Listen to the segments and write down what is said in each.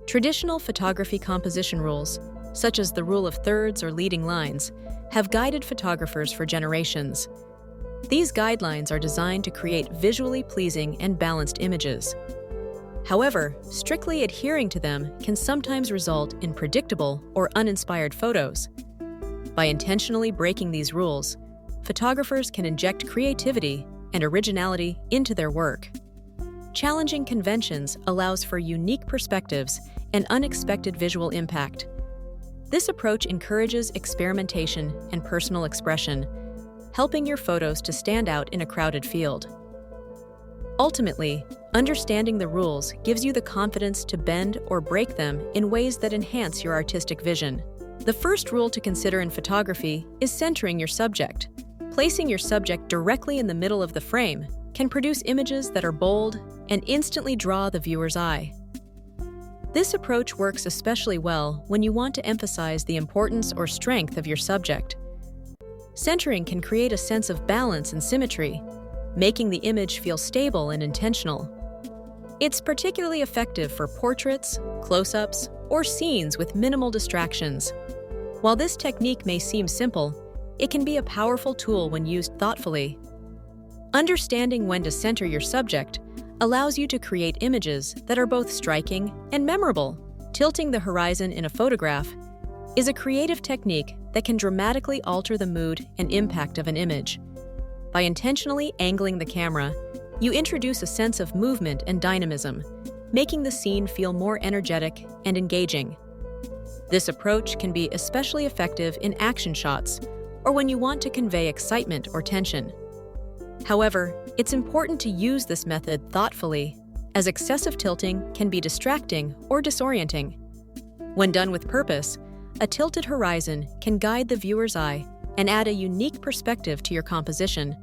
Traditional photography composition rules, such as the rule of thirds or leading lines, have guided photographers for generations. These guidelines are designed to create visually pleasing and balanced images. However, strictly adhering to them can sometimes result in predictable or uninspired photos. By intentionally breaking these rules, photographers can inject creativity and originality into their work. Challenging conventions allows for unique perspectives and unexpected visual impact. This approach encourages experimentation and personal expression, helping your photos to stand out in a crowded field. Ultimately, understanding the rules gives you the confidence to bend or break them in ways that enhance your artistic vision. The first rule to consider in photography is centering your subject. Placing your subject directly in the middle of the frame can produce images that are bold and instantly draw the viewer's eye. This approach works especially well when you want to emphasize the importance or strength of your subject. Centering can create a sense of balance and symmetry, making the image feel stable and intentional. It's particularly effective for portraits, close-ups, or scenes with minimal distractions. While this technique may seem simple, it can be a powerful tool when used thoughtfully. Understanding when to center your subject allows you to create images that are both striking and memorable. Tilting the horizon in a photograph is a creative technique that can dramatically alter the mood and impact of an image. By intentionally angling the camera, you introduce a sense of movement and dynamism, making the scene feel more energetic and engaging. This approach can be especially effective in action shots or when you want to convey excitement or tension. However, it's important to use this method thoughtfully, as excessive tilting can be distracting or disorienting. When done with purpose, a tilted horizon can guide the viewer's eye and add a unique perspective to your composition.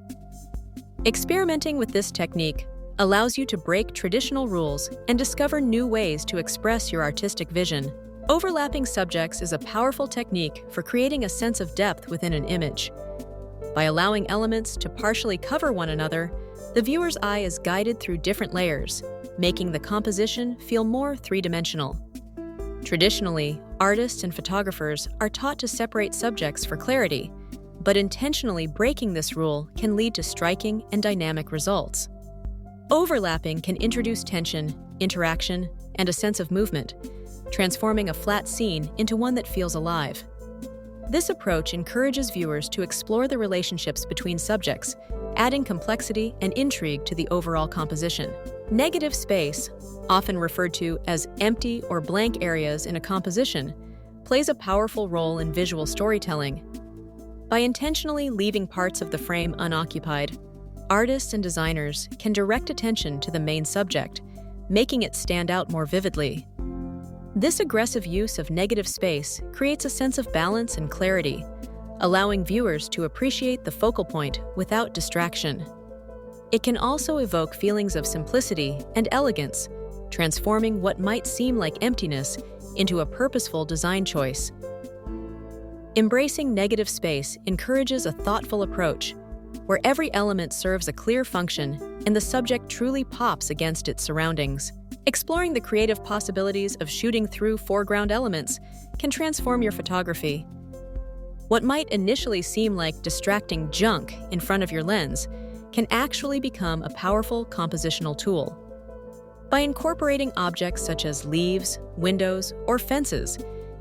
Experimenting with this technique allows you to break traditional rules and discover new ways to express your artistic vision. Overlapping subjects is a powerful technique for creating a sense of depth within an image. By allowing elements to partially cover one another, the viewer's eye is guided through different layers, making the composition feel more three-dimensional. Traditionally, artists and photographers are taught to separate subjects for clarity, but intentionally breaking this rule can lead to striking and dynamic results. Overlapping can introduce tension, interaction, and a sense of movement, transforming a flat scene into one that feels alive. This approach encourages viewers to explore the relationships between subjects, adding complexity and intrigue to the overall composition. Negative space, often referred to as empty or blank areas in a composition, plays a powerful role in visual storytelling. By intentionally leaving parts of the frame unoccupied, artists and designers can direct attention to the main subject, making it stand out more vividly. This aggressive use of negative space creates a sense of balance and clarity, allowing viewers to appreciate the focal point without distraction. It can also evoke feelings of simplicity and elegance, transforming what might seem like emptiness into a purposeful design choice. Embracing negative space encourages a thoughtful approach, where every element serves a clear function and the subject truly pops against its surroundings. Exploring the creative possibilities of shooting through foreground elements can transform your photography. What might initially seem like distracting junk in front of your lens can actually become a powerful compositional tool. By incorporating objects such as leaves, windows, or fences,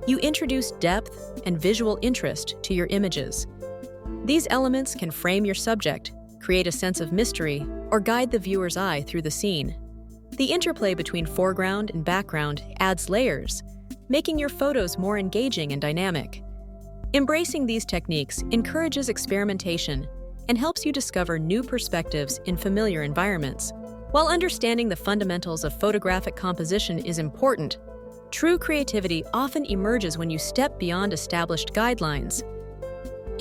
you introduce depth and visual interest to your images. These elements can frame your subject, create a sense of mystery, or guide the viewer's eye through the scene. The interplay between foreground and background adds layers, making your photos more engaging and dynamic. Embracing these techniques encourages experimentation and helps you discover new perspectives in familiar environments. While understanding the fundamentals of photographic composition is important, true creativity often emerges when you step beyond established guidelines.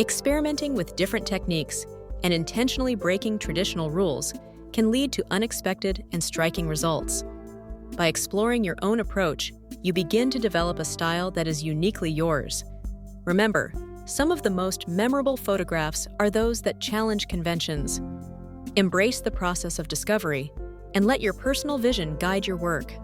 Experimenting with different techniques and intentionally breaking traditional rules can lead to unexpected and striking results. By exploring your own approach, you begin to develop a style that is uniquely yours. Remember, some of the most memorable photographs are those that challenge conventions. Embrace the process of discovery and let your personal vision guide your work.